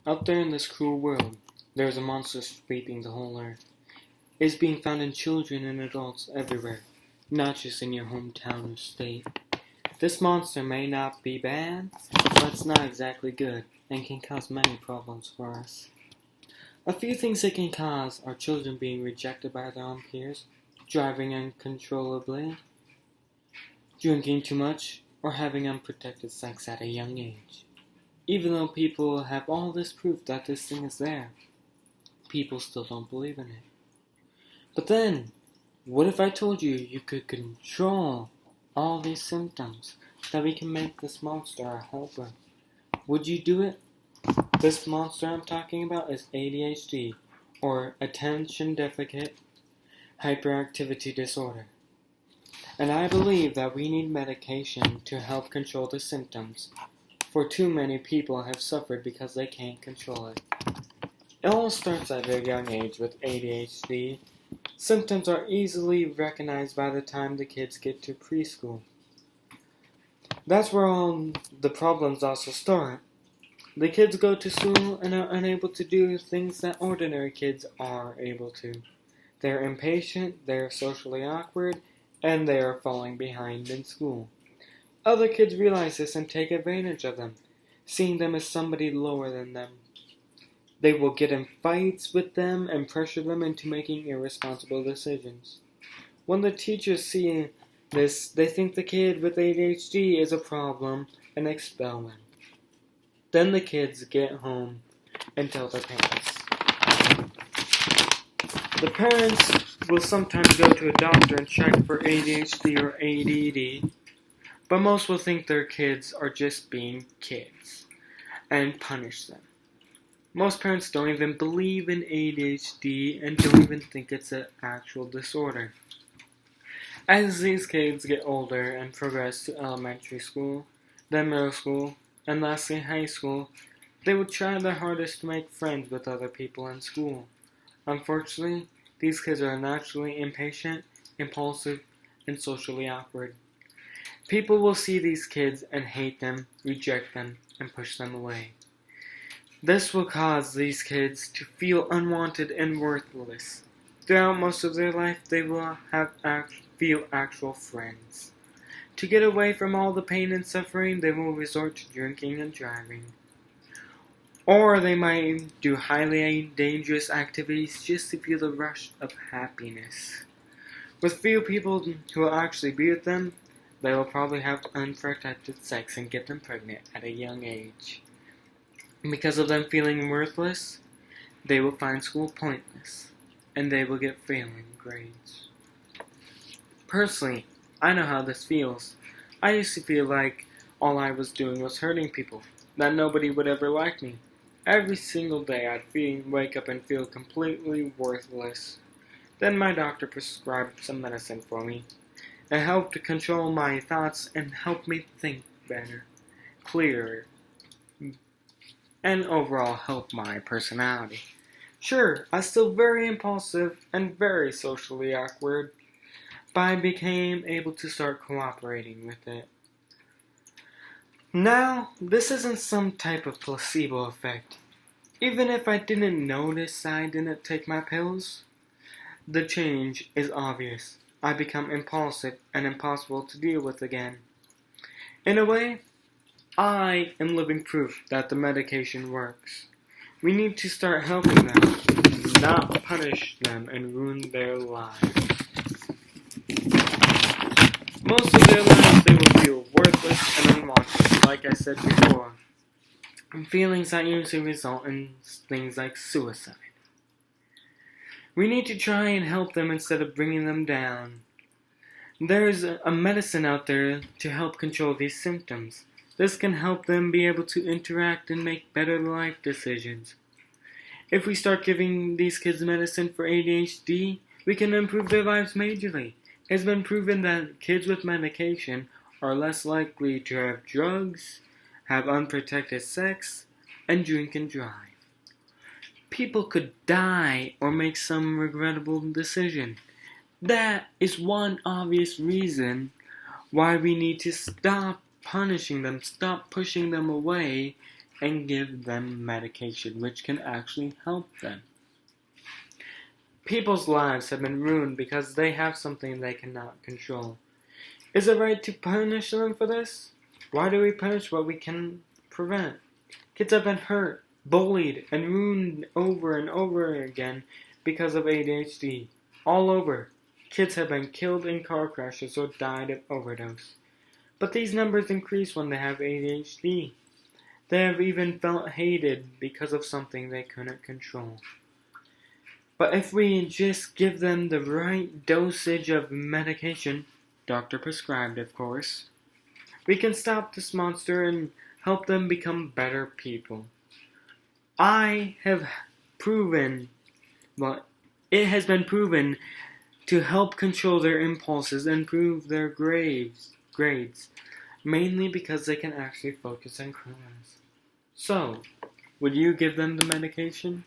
Out there in this cruel world, there is a monster sweeping the whole earth. It is being found in children and adults everywhere, not just in your hometown or state. This monster may not be bad, but it's not exactly good, and can cause many problems for us. A few things it can cause are children being rejected by their own peers, driving uncontrollably, drinking too much, or having unprotected sex at a young age. Even though people have all this proof that this thing is there, people still don't believe in it. But then, what if I told you you could control all these symptoms, that we can make this monster our helper? Would you do it? This monster I'm talking about is A.D.H.D, or Attention Deficit Hyperactivity Disorder. And I believe that we need medication to help control the symptoms, for too many people have suffered because they can't control it. It all starts at a young age with A.D.H.D. Symptoms are easily recognized by the time the kids get to preschool. That's where all the problems also start. The kids go to school and are unable to do things that ordinary kids are able to. They're impatient, they're socially awkward, and they are falling behind in school. Other kids realize this and take advantage of them, seeing them as somebody lower than them. They will get in fights with them and pressure them into making irresponsible decisions. When the teachers see this, they think the kid with ADHD is a problem and expel them. Then the kids get home and tell their parents. The parents will sometimes go to a doctor and check for ADHD or ADD, but most will think their kids are just being kids and punish them. Most parents don't even believe in ADHD and don't even think it's an actual disorder. As these kids get older and progress to elementary school, then middle school, and lastly high school, they will try their hardest to make friends with other people in school. Unfortunately, these kids are naturally impatient, impulsive, and socially awkward. People will see these kids and hate them, reject them, and push them away. This will cause these kids to feel unwanted and worthless. Throughout most of their life, they will feel actual friends. To get away from all the pain and suffering, they will resort to drinking and driving. Or they might do highly dangerous activities just to feel the rush of happiness. With few people who will actually be with them, they will probably have unprotected sex and get them pregnant at a young age. Because of them feeling worthless, they will find school pointless, and they will get failing grades. Personally, I know how this feels. I used to feel like all I was doing was hurting people, that nobody would ever like me. Every single day I'd wake up and feel completely worthless. Then my doctor prescribed some medicine for me. It helped to control my thoughts and help me think better, clearer, and overall help my personality. Sure, I was still very impulsive and very socially awkward, but I became able to start cooperating with it. Now, this isn't some type of placebo effect. Even if I didn't notice I didn't take my pills, the change is obvious. I become impulsive and impossible to deal with again. In a way, I am living proof that the medication works. We need to start helping them, not punish them and ruin their lives. Most of their lives they will feel worthless and unwanted, like I said before. And feelings that usually result in things like suicide. We need to try and help them instead of bringing them down. There's a medicine out there to help control these symptoms. This can help them be able to interact and make better life decisions. If we start giving these kids medicine for ADHD, we can improve their lives majorly. It's been proven that kids with medication are less likely to have drugs, have unprotected sex, and drink and drive. People could die or make some regrettable decision. That is one obvious reason why we need to stop punishing them, stop pushing them away, and give them medication which can actually help them. People's lives have been ruined because they have something they cannot control. Is it right to punish them for this? Why do we punish what we can prevent? Kids have been hurt, bullied, and ruined over and over again because of ADHD. All over. Kids have been killed in car crashes or died of overdose. But these numbers increase when they have ADHD. They have even felt hated because of something they couldn't control. But if we just give them the right dosage of medication, doctor prescribed of course, we can stop this monster and help them become better people. It has been proven to help control their impulses and improve their grades, mainly because they can actually focus on crimes. So, would you give them the medication?